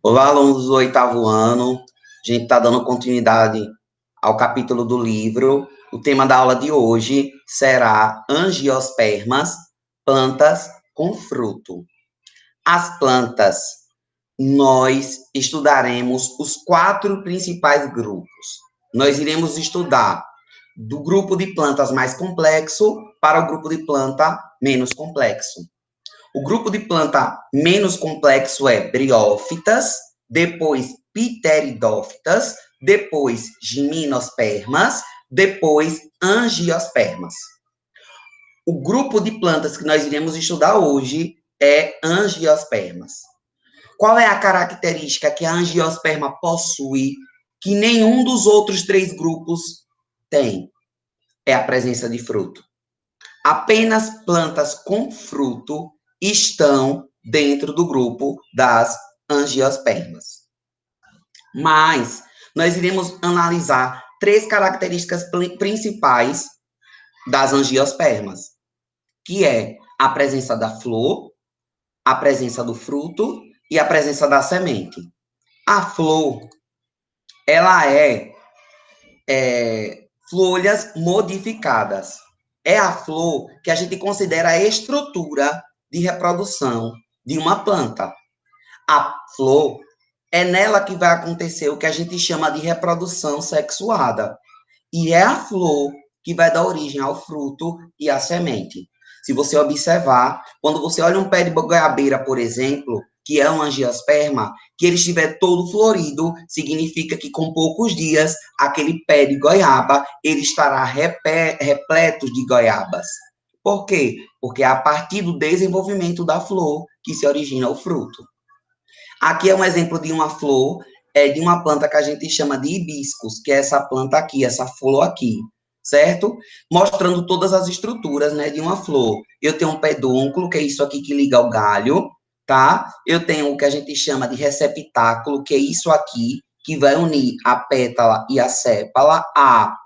Olá, alunos do oitavo ano. A gente está dando continuidade ao capítulo do livro. O tema da aula de hoje será angiospermas, plantas com fruto. As plantas, nós estudaremos os 4 principais grupos. Nós iremos estudar do grupo de plantas mais complexo para o grupo de planta menos complexo. O grupo de planta menos complexo é briófitas, depois pteridófitas, depois gimnospermas, depois angiospermas. O grupo de plantas que nós iremos estudar hoje é angiospermas. Qual é a característica que a angiosperma possui que nenhum dos outros 3 grupos tem? É a presença de fruto. Apenas plantas com fruto estão dentro do grupo das angiospermas. Mas nós iremos analisar 3 características principais das angiospermas, que é a presença da flor, a presença do fruto e a presença da semente. A flor, ela é folhas modificadas. É a flor que a gente considera a estrutura de reprodução de uma planta. A flor é nela que vai acontecer o que a gente chama de reprodução sexuada. E é a flor que vai dar origem ao fruto e à semente. Se você observar, quando você olha um pé de goiabeira, por exemplo, que é um angiosperma, que ele estiver todo florido, significa que com poucos dias, aquele pé de goiaba, ele estará repleto de goiabas. Por quê? Porque é a partir do desenvolvimento da flor que se origina o fruto. Aqui é um exemplo de uma flor, de uma planta que a gente chama de hibiscus, que é essa planta aqui, essa flor aqui, certo? Mostrando todas as estruturas, né, de uma flor. Eu tenho um pedúnculo, que é isso aqui que liga ao galho, tá? Eu tenho o que a gente chama de receptáculo, que é isso aqui, que vai unir a pétala e a sépala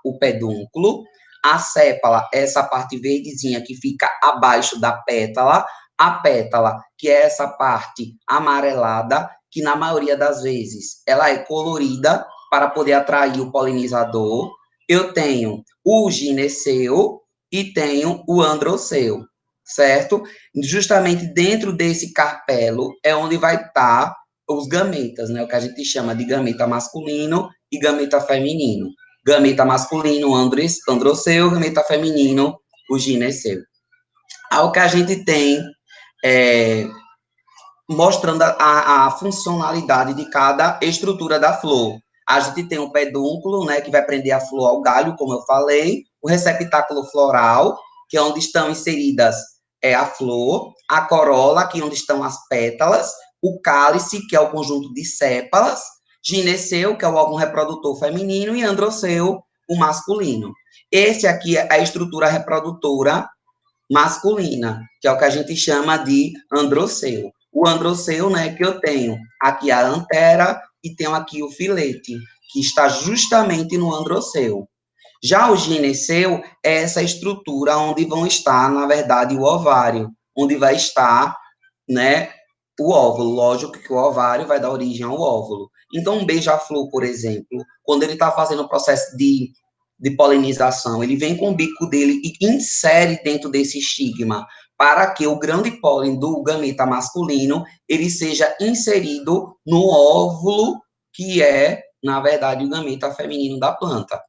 o pedúnculo. A sépala é essa parte verdezinha que fica abaixo da pétala. A pétala, que é essa parte amarelada, que na maioria das vezes ela é colorida para poder atrair o polinizador. Eu tenho o gineceu e tenho o androceu, certo? Justamente dentro desse carpelo é onde vai estar os gametas, né? O que a gente chama de gameta masculino e gameta feminino. Gameta masculino, androceu, gameta feminino, o gineceu. Ao que a gente tem mostrando a funcionalidade de cada estrutura da flor. A gente tem o pedúnculo, né, que vai prender a flor ao galho, como eu falei, o receptáculo floral, que é onde estão inseridas a flor, a corola, que é onde estão as pétalas, o cálice, que é o conjunto de sépalas, gineceu, que é o órgão reprodutor feminino, e androceu, o masculino. Esse aqui é a estrutura reprodutora masculina, que é o que a gente chama de androceu. O androceu, né, que eu tenho aqui a antera e tenho aqui o filete, que está justamente no androceu. Já o gineceu é essa estrutura onde vão estar, na verdade, o ovário, onde vai estar, né, o óvulo. Lógico que o ovário vai dar origem ao óvulo. Então, um beija-flor, por exemplo, quando ele está fazendo o processo de polinização, ele vem com o bico dele e insere dentro desse estigma para que o grão de pólen do gameta masculino ele seja inserido no óvulo que é, na verdade, o gameta feminino da planta.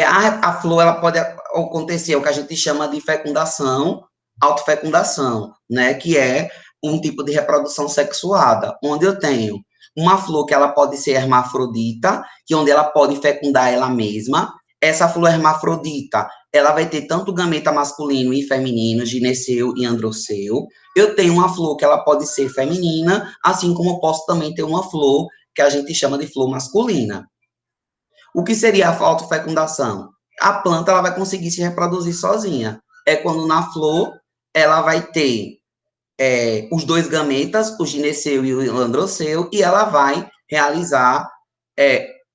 A flor ela pode acontecer o que a gente chama de fecundação, autofecundação, né, que é um tipo de reprodução sexuada, onde eu tenho uma flor que ela pode ser hermafrodita, que onde ela pode fecundar ela mesma. Essa flor hermafrodita, ela vai ter tanto gameta masculino e feminino, gineceu e androceu. Eu tenho uma flor que ela pode ser feminina, assim como eu posso também ter uma flor que a gente chama de flor masculina. O que seria a autofecundação? A planta ela vai conseguir se reproduzir sozinha. É quando na flor ela vai ter os 2 gametas, o gineceu e o androceu, e ela vai realizar,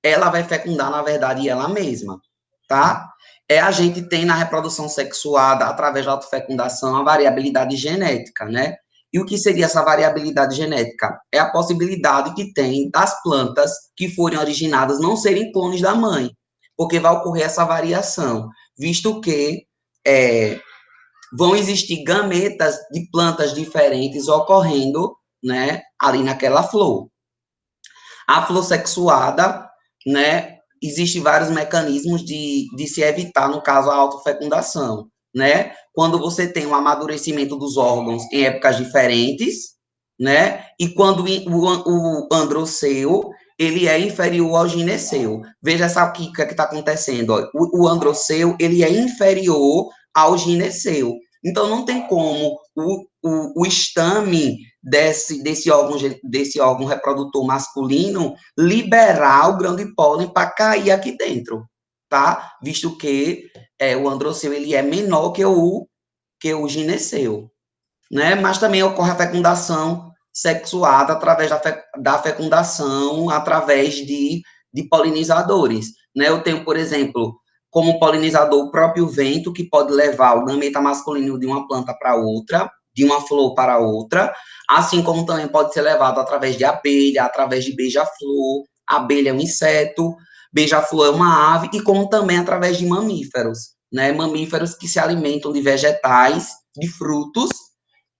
ela vai fecundar, na verdade, ela mesma, tá? A gente tem na reprodução sexuada, através da autofecundação, a variabilidade genética, né? E o que seria essa variabilidade genética? É a possibilidade que tem das plantas que forem originadas não serem clones da mãe, porque vai ocorrer essa variação, visto que vão existir gametas de plantas diferentes ocorrendo, né, ali naquela flor. A flor sexuada, né, existem vários mecanismos de se evitar, no caso, a autofecundação, né? Quando você tem um amadurecimento dos órgãos em épocas diferentes, né? E quando o androceu, ele é inferior ao gineceu. Veja essa aqui, o que está acontecendo. Ó. O androceu, ele é inferior ao gineceu. Então, não tem como o estame desse órgão reprodutor masculino liberar o grão de pólen para cair aqui dentro, tá? Visto que o androceu ele é menor que o gineceu, né? Mas também ocorre a fecundação sexuada através da fecundação através de polinizadores, né? Eu tenho, por exemplo, como polinizador o próprio vento, que pode levar o gameta masculino de uma planta para outra, de uma flor para outra, assim como também pode ser levado através de abelha, através de beija-flor. A abelha é um inseto, beija-flor é uma ave, e como também através de mamíferos, né? Mamíferos que se alimentam de vegetais, de frutos,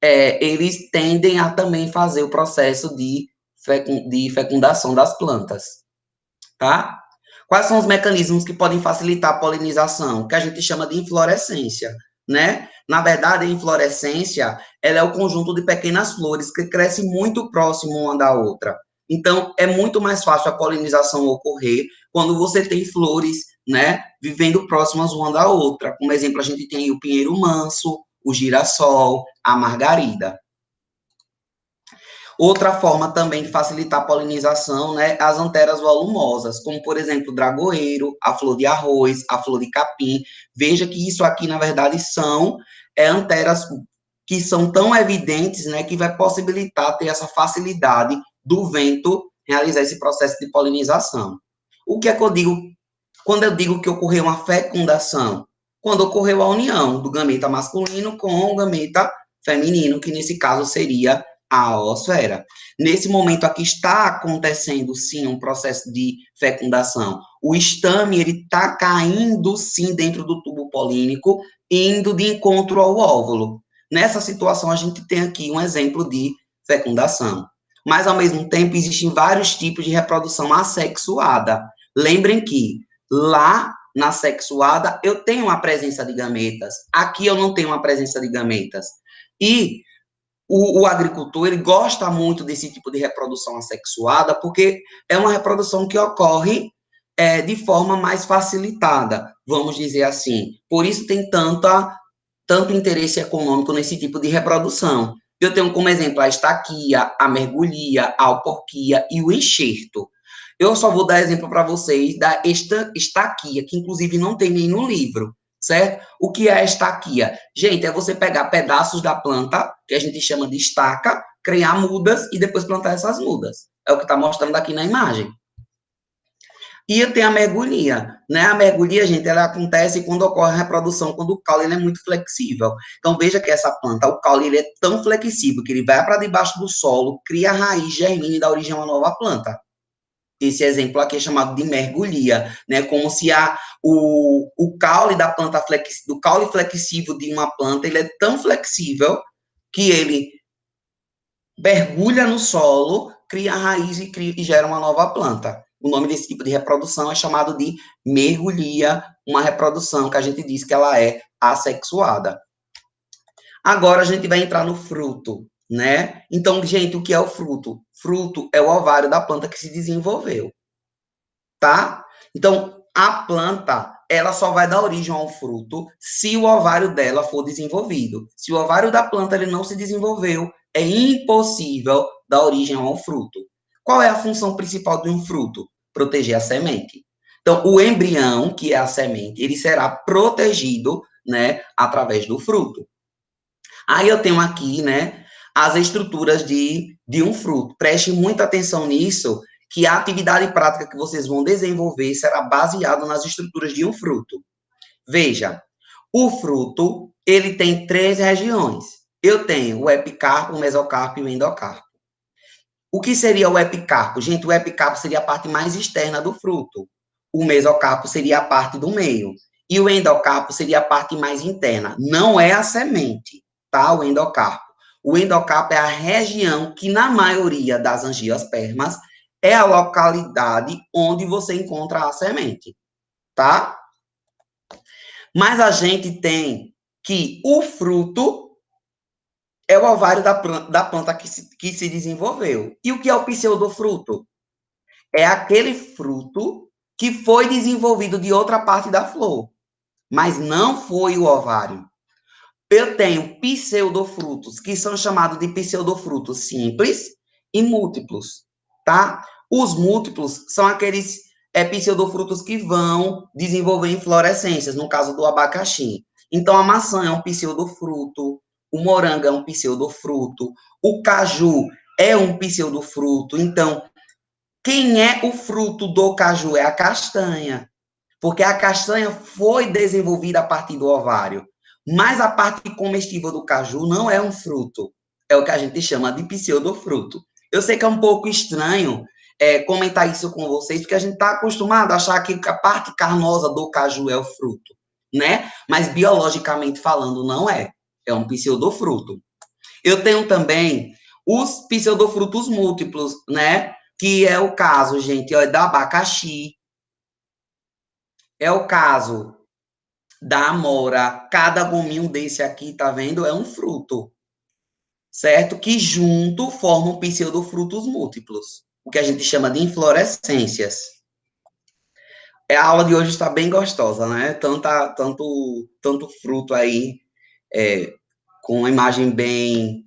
eles tendem a também fazer o processo de fecundação das plantas, tá? Quais são os mecanismos que podem facilitar a polinização? Que a gente chama de inflorescência, né? Na verdade, a inflorescência, ela é o conjunto de pequenas flores que crescem muito próximo uma da outra. Então, é muito mais fácil a polinização ocorrer quando você tem flores, né, vivendo próximas uma da outra. Como exemplo, a gente tem o pinheiro manso, o girassol, a margarida. Outra forma também de facilitar a polinização, né, as anteras volumosas, como, por exemplo, o dragoeiro, a flor de arroz, a flor de capim. Veja que isso aqui, na verdade, são anteras que são tão evidentes, né, que vai possibilitar ter essa facilidade do vento realizar esse processo de polinização. O que é que eu digo quando eu digo que ocorreu uma fecundação? Quando ocorreu a união do gameta masculino com o gameta feminino, que nesse caso seria a oosfera. Nesse momento aqui está acontecendo, sim, um processo de fecundação. O estame, ele está caindo, sim, dentro do tubo polínico, indo de encontro ao óvulo. Nessa situação, a gente tem aqui um exemplo de fecundação. Mas, ao mesmo tempo, existem vários tipos de reprodução assexuada. Lembrem que lá na sexuada eu tenho uma presença de gametas. Aqui eu não tenho uma presença de gametas. E o agricultor, ele gosta muito desse tipo de reprodução assexuada, porque é uma reprodução que ocorre de forma mais facilitada, vamos dizer assim. Por isso tem tanto interesse econômico nesse tipo de reprodução. Eu tenho como exemplo a estaquia, a mergulhia, a alporquia e o enxerto. Eu só vou dar exemplo para vocês da estaquia, que inclusive não tem nem no livro, certo? O que é a estaquia? Gente, é você pegar pedaços da planta, que a gente chama de estaca, criar mudas e depois plantar essas mudas. É o que está mostrando aqui na imagem. E tem a mergulhia, né? A mergulhia, gente, ela acontece quando ocorre a reprodução, quando o caule ele é muito flexível. Então, veja que essa planta, o caule ele é tão flexível que ele vai para debaixo do solo, cria raiz, germina e dá origem a uma nova planta. Esse exemplo aqui é chamado de mergulhia, né? Como se o caule da planta do caule flexível de uma planta, ele é tão flexível que ele mergulha no solo, cria raiz e gera uma nova planta. O nome desse tipo de reprodução é chamado de mergulhia, uma reprodução que a gente diz que ela é assexuada. Agora a gente vai entrar no fruto, né? Então, gente, o que é o fruto? Fruto é o ovário da planta que se desenvolveu, tá? Então, a planta, ela só vai dar origem a um fruto se o ovário dela for desenvolvido. Se o ovário da planta ele não se desenvolveu, é impossível dar origem a um fruto. Qual é a função principal de um fruto? Proteger a semente. Então, o embrião, que é a semente, ele será protegido, né, através do fruto. Aí eu tenho aqui, né, as estruturas de um fruto. Preste muita atenção nisso, que a atividade prática que vocês vão desenvolver será baseada nas estruturas de um fruto. Veja, o fruto, ele tem 3 regiões. eu tenho o epicarpo, o mesocarpo e o endocarpo. O que seria o epicarpo? Gente, o epicarpo seria a parte mais externa do fruto. O mesocarpo seria a parte do meio. E o endocarpo seria a parte mais interna. Não é a semente, tá? O endocarpo. O endocarpo é a região que, na maioria das angiospermas, é a localidade onde você encontra a semente, tá? Mas a gente tem que o fruto é o ovário da planta que se desenvolveu. E o que é o pseudofruto? É aquele fruto que foi desenvolvido de outra parte da flor, mas não foi o ovário. Eu tenho pseudofrutos, que são chamados de pseudofrutos simples e múltiplos, tá? Os múltiplos são aqueles pseudofrutos que vão desenvolver inflorescências, no caso do abacaxi. Então, a maçã é um pseudofruto, o morango é um pseudofruto, o caju é um pseudofruto. Então, quem é o fruto do caju? É a castanha, porque a castanha foi desenvolvida a partir do ovário. Mas a parte comestível do caju não é um fruto, é o que a gente chama de pseudofruto. Eu sei que é um pouco estranho comentar isso com vocês, porque a gente está acostumado a achar que a parte carnosa do caju é o fruto, né? Mas biologicamente falando, não é. É um pseudofruto. Eu tenho também os pseudofrutos múltiplos, né? Que é o caso, gente, ó, do abacaxi, é o caso da amora. Cada gominho desse aqui, tá vendo? É um fruto, certo? Que junto formam pseudofrutos múltiplos, o que a gente chama de inflorescências. A aula de hoje está bem gostosa, né? Tanto fruto aí, com uma imagem bem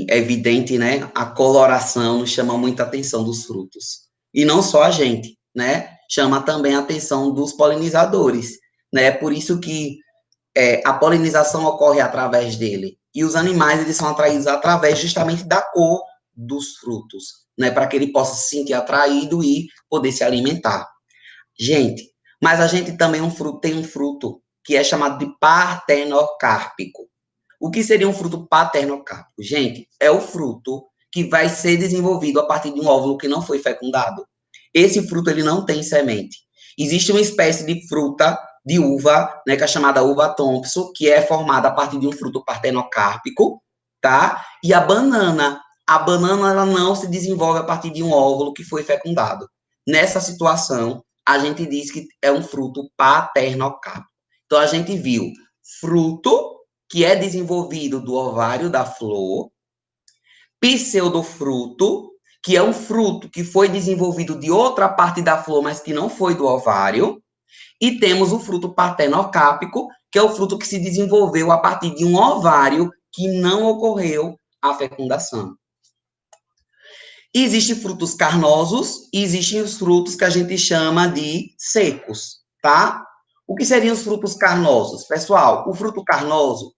evidente, né? A coloração chama muita atenção dos frutos. E não só a gente, né? Chama também a atenção dos polinizadores, né? Por isso que a polinização ocorre através dele. E os animais, eles são atraídos através justamente da cor dos frutos, né? Para que ele possa se sentir atraído e poder se alimentar. Gente, mas a gente também tem um fruto que é chamado de partenocárpico. O que seria um fruto paternocárpico? Gente, é o fruto que vai ser desenvolvido a partir de um óvulo que não foi fecundado. Esse fruto, ele não tem semente. Existe uma espécie de fruta de uva, né, que é chamada uva Thompson, que é formada a partir de um fruto partenocárpico, tá? E a banana ela não se desenvolve a partir de um óvulo que foi fecundado. Nessa situação, a gente diz que é um fruto paternocárpico. Então, a gente viu fruto que é desenvolvido do ovário da flor, pseudofruto, que é um fruto que foi desenvolvido de outra parte da flor, mas que não foi do ovário, e temos o fruto partenocápico, que é o fruto que se desenvolveu a partir de um ovário que não ocorreu a fecundação. Existem frutos carnosos e existem os frutos que a gente chama de secos, tá? O que seriam os frutos carnosos? Pessoal, o fruto carnoso,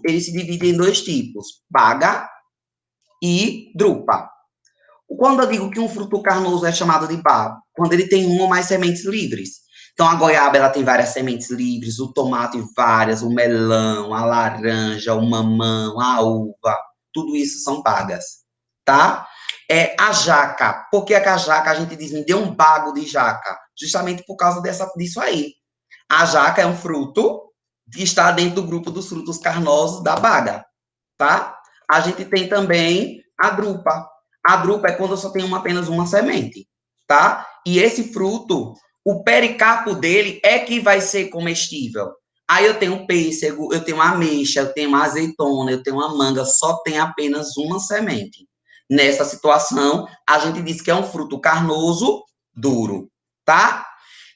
ele se divide em dois tipos, baga e drupa. Quando eu digo que um fruto carnoso é chamado de baga, quando ele tem uma ou mais sementes livres. Então, a goiaba, ela tem várias sementes livres, o tomate várias, o melão, a laranja, o mamão, a uva, tudo isso são bagas, tá? A jaca, por que a jaca a gente diz, me deu um bago de jaca? Justamente por causa disso aí. A jaca é um fruto que está dentro do grupo dos frutos carnosos da baga, tá? A gente tem também a drupa. A drupa é quando eu só tenho apenas uma semente, tá? E esse fruto, o pericarpo dele é que vai ser comestível. Aí eu tenho pêssego, eu tenho ameixa, eu tenho uma azeitona, eu tenho uma manga, só tem apenas uma semente. Nessa situação, a gente diz que é um fruto carnoso duro, tá?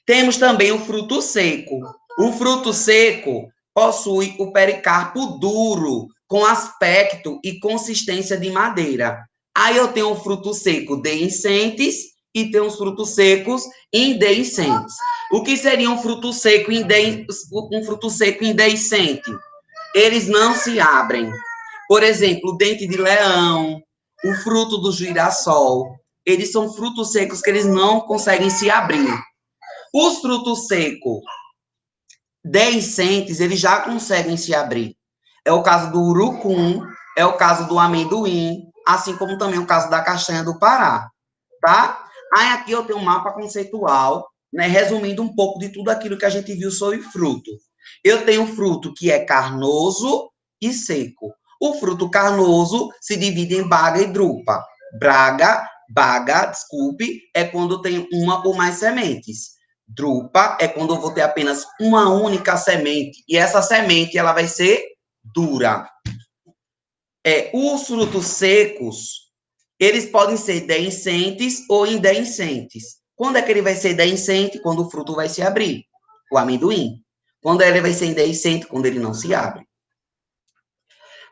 Temos também o fruto seco. O fruto seco possui o pericarpo duro, com aspecto e consistência de madeira. Aí eu tenho o fruto seco dehiscentes e tenho os frutos secos indehiscentes. O que seria um fruto seco indehiscente? Eles não se abrem. Por exemplo, o dente de leão, o fruto do girassol, eles são frutos secos que eles não conseguem se abrir. Os frutos secos dehiscentes, eles já conseguem se abrir. é o caso do urucum, é o caso do amendoim, assim como também o caso da castanha do Pará, tá? Aí aqui eu tenho um mapa conceitual, né, resumindo um pouco de tudo aquilo que a gente viu sobre fruto. Eu tenho fruto que é carnoso e seco. O fruto carnoso se divide em baga e drupa. Baga, desculpe, é quando tem uma ou mais sementes. Drupa é quando eu vou ter apenas uma única semente. E essa semente, ela vai ser dura. Os frutos secos, eles podem ser deiscentes ou indeiscentes. Quando é que ele vai ser deiscente? Quando o fruto vai se abrir. O amendoim. Quando ele vai ser indeiscente? Quando ele não se abre.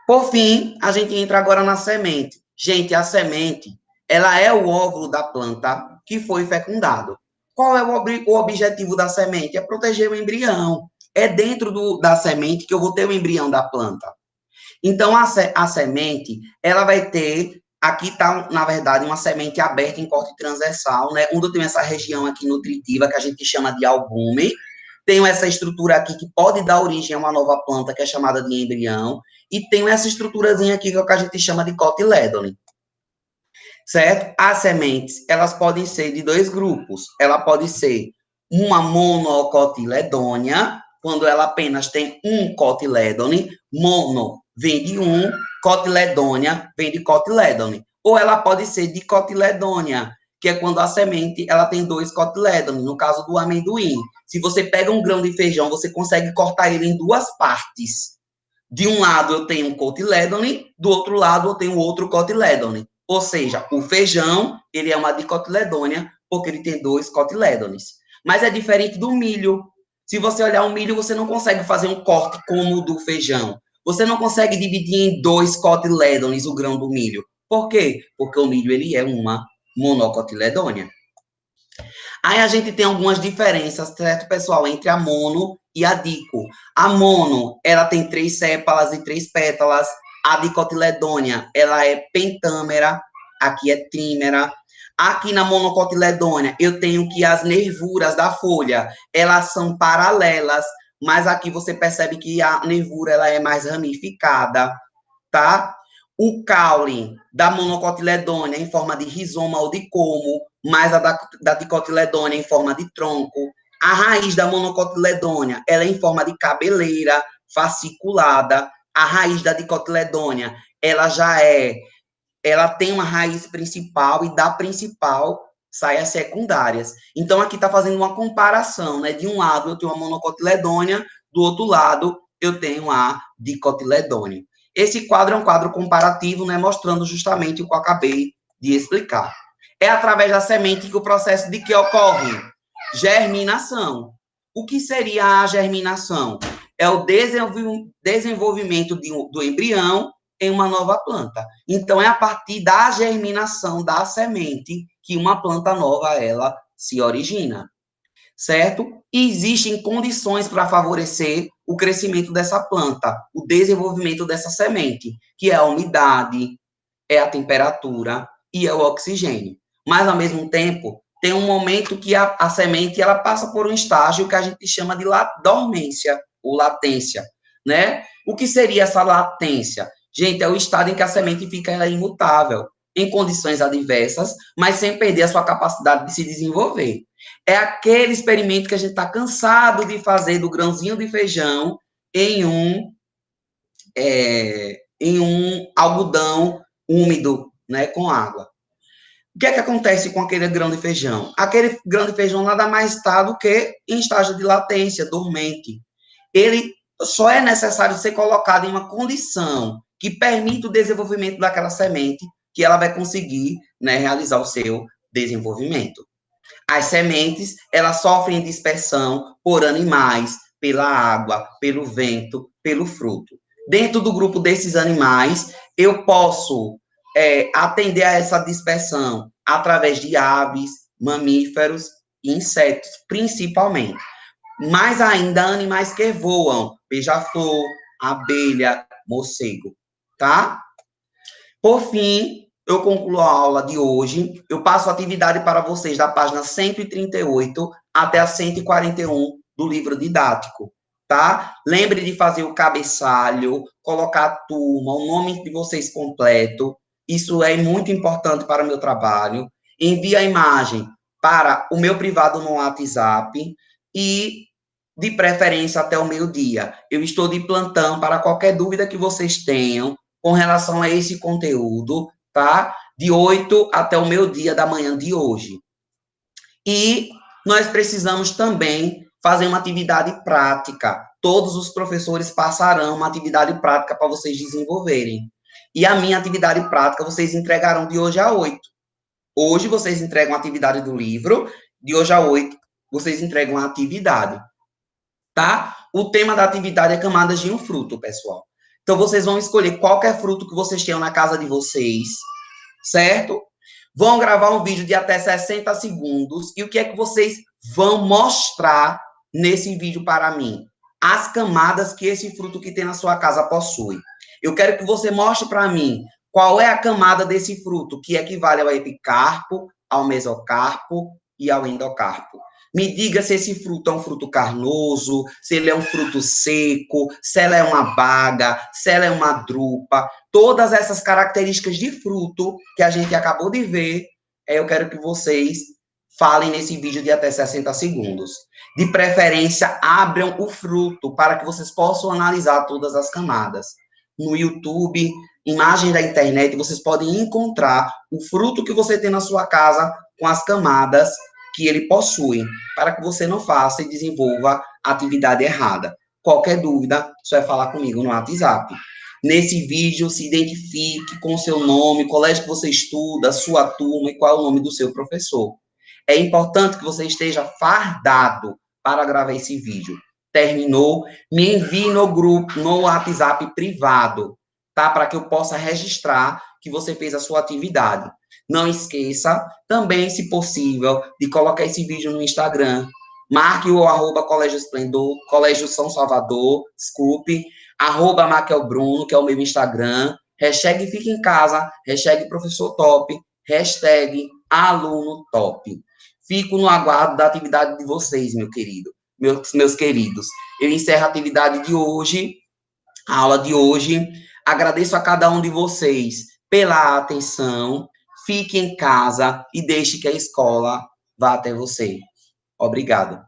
Por fim, a gente entra agora na semente. Gente, a semente, ela é o óvulo da planta que foi fecundado. Qual é o objetivo da semente? É proteger o embrião. É dentro da semente que eu vou ter o embrião da planta. Então, a semente, ela vai ter, aqui está, na verdade, uma semente aberta em corte transversal, né? Onde eu tenho essa região aqui nutritiva, que a gente chama de albume. Tenho essa estrutura aqui que pode dar origem a uma nova planta, que é chamada de embrião. E tenho essa estruturazinha aqui, que é o que a gente chama de cotilédone. Certo? As sementes, elas podem ser de dois grupos. Ela pode ser uma monocotiledônia, quando ela apenas tem um cotilédone. Mono vem de um, cotiledônia vem de cotilédone. Ou ela pode ser dicotiledônia, que é quando a semente ela tem dois cotilédones, no caso do amendoim. Se você pega um grão de feijão, você consegue cortar ele em duas partes. De um lado eu tenho um cotilédone, do outro lado eu tenho outro cotilédone. Ou seja, o feijão, ele é uma dicotiledônia, porque ele tem dois cotilédones. Mas é diferente do milho. Se você olhar o milho, você não consegue fazer um corte como o do feijão. Você não consegue dividir em dois cotilédones o grão do milho. Por quê? Porque o milho, ele é uma monocotiledônia. Aí a gente tem algumas diferenças, certo, pessoal, entre a mono e a dico. A mono, ela tem 3 sépalas e 3 pétalas. A dicotiledônia, ela é pentâmera, aqui é trímera. Aqui na monocotiledônia, eu tenho que as nervuras da folha, elas são paralelas, mas aqui você percebe que a nervura ela é mais ramificada, tá? O caule da monocotiledônia em forma de rizoma ou de colmo, mais a da dicotiledônia em forma de tronco. A raiz da monocotiledônia, ela é em forma de cabeleira, fasciculada. A raiz da dicotiledônia, ela tem uma raiz principal e da principal sai as secundárias. Então, aqui está fazendo uma comparação, né? De um lado eu tenho a monocotiledônia, do outro lado eu tenho a dicotiledônia. Esse quadro é um quadro comparativo, né? Mostrando justamente o que eu acabei de explicar. É através da semente que o processo de que ocorre? Germinação. O que seria a germinação? É o desenvolvimento do embrião em uma nova planta. Então, é a partir da germinação da semente que uma planta nova, ela se origina, certo? E existem condições para favorecer o crescimento dessa planta, o desenvolvimento dessa semente, que é a umidade, é a temperatura e é o oxigênio. Mas, ao mesmo tempo, tem um momento que a semente ela passa por um estágio que a gente chama de dormência ou latência, né? O que seria essa latência? Gente, é o estado em que a semente fica imutável, em condições adversas, mas sem perder a sua capacidade de se desenvolver. É aquele experimento que a gente está cansado de fazer do grãozinho de feijão em um algodão úmido, né, com água. O que é que acontece com aquele grão de feijão? Aquele grão de feijão nada mais está do que em estágio de latência, dormente. Ele só é necessário ser colocado em uma condição que permita o desenvolvimento daquela semente, que ela vai conseguir, né, realizar o seu desenvolvimento. As sementes, elas sofrem dispersão por animais, pela água, pelo vento, pelo fruto. Dentro do grupo desses animais, eu posso atender a essa dispersão através de aves, mamíferos e insetos, principalmente. Mais ainda, animais que voam, beija-flor, abelha, morcego, tá? Por fim, eu concluo a aula de hoje. Eu passo a atividade para vocês da página 138 até a 141 do livro didático. tá? Lembre de fazer o cabeçalho, colocar a turma, o nome de vocês completo. Isso é muito importante para o meu trabalho. Envie a imagem para o meu privado no WhatsApp e, de preferência, até o meio-dia. Eu estou de plantão para qualquer dúvida que vocês tenham com relação a esse conteúdo, tá? De 8 até o meio-dia da manhã de hoje. E nós precisamos também fazer uma atividade prática. Todos os professores passarão uma atividade prática para vocês desenvolverem. E a minha atividade prática vocês entregarão de hoje a 8. Hoje vocês entregam a atividade do livro, de hoje a 8 vocês entregam a atividade, tá? O tema da atividade é camadas de um fruto, pessoal. Então vocês vão escolher qualquer fruto que vocês tenham na casa de vocês, certo? Vão gravar um vídeo de até 60 segundos. E o que é que vocês vão mostrar nesse vídeo para mim? As camadas que esse fruto que tem na sua casa possui. Eu quero que você mostre para mim qual é a camada desse fruto que equivale ao epicarpo, ao mesocarpo e ao endocarpo. Me diga se esse fruto é um fruto carnoso, se ele é um fruto seco, se ela é uma baga, se ela é uma drupa. Todas essas características de fruto que a gente acabou de ver, eu quero que vocês falem nesse vídeo de até 60 segundos. De preferência, abram o fruto para que vocês possam analisar todas as camadas. No YouTube, imagens da internet, vocês podem encontrar o fruto que você tem na sua casa com as camadas que ele possui, para que você não faça e desenvolva a atividade errada. Qualquer dúvida, só é falar comigo no WhatsApp. Nesse vídeo, se identifique com o seu nome, o colégio que você estuda, sua turma e qual é o nome do seu professor. É importante que você esteja fardado para gravar esse vídeo. Terminou? Me envie no grupo, no WhatsApp privado, tá? Para que eu possa registrar que você fez a sua atividade. Não esqueça também, se possível, de colocar esse vídeo no Instagram. Marque o Colégio Esplendor, Colégio São Salvador, desculpe, Maquel Bruno, que é o meu Instagram, hashtag Fica em Casa, hashtag Professor Top, hashtag Aluno Top. Fico no aguardo da atividade de vocês, meu querido, meus queridos. Eu encerro a atividade de hoje, a aula de hoje. Agradeço a cada um de vocês pela atenção. Fique em casa e deixe que a escola vá até você. Obrigado.